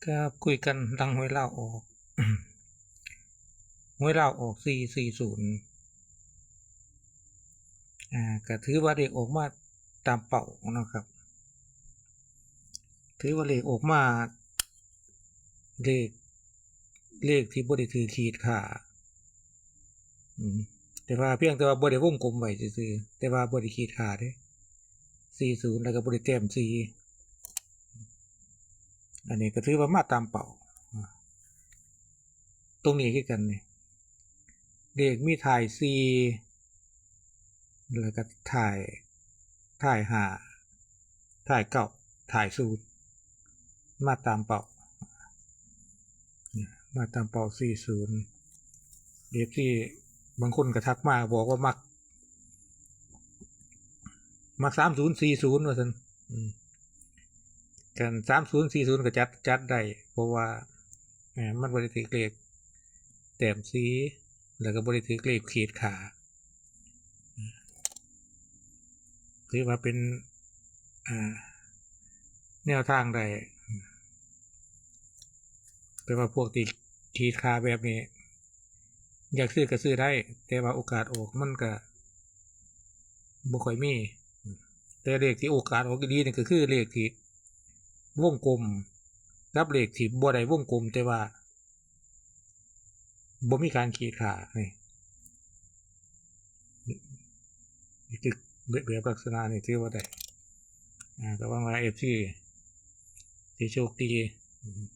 ก็คุยกันดังหวยเล่าออก หวยเล่าออก440ก็ถือว่าเลขออกมาตามเป้านะครับถือว่าเลขออกมาเลขที่บ่ได้ถือขีดค่าแต่ว่าเพียงแต่ว่าบ่ได้วงกลมไว้ซื่อๆแต่ว่าบ่ได้ขีดค่าเด้40แล้วก็บ่ได้แต้ม4อันนี้ก็ถือว่ามาตามเป้าตรงนี้คือกันนี่เลขมีถ่าย4แล้วก็ถ่าย5ถ่าย9ถ่าย0มาตามเป้า40เด็กที่บางคนก็ทักมาบอกว่ามัก3040ว่าซั่นกัน3040ก็จัดได้เพราะว่ามันบ่ได้ถือเลขแต้มสีแล้วก็บ่ได้ถือเลขขีดขาถือว่าเป็นแนวทางได้แต่ว่าพวกที่ขีดขาแบบนี้อยากซื้อก็ซื้อได้แต่ว่าโอกาสออกมันก็บ่ค่อยมีแต่เลขที่โอกาสออกดีนี่ก็คือเลขที่วงกลมกับเลขที่บ่ได้วงกลมแต่ว่าบ่มีการขีดขานี่คือแบบลักษณะนี่ถือว่าได้ก็หวังว่า FC สิโชคดี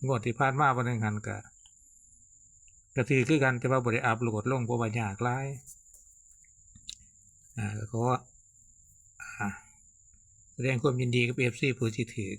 งวดที่ผ่านมาวันนึงหันก็ถือคือกันแต่ว่าบ่ได้อัปโหลดลงเพราะว่ายากหลายก็ขอแสดงความยินดีกับ FC ผู้ที่ถือ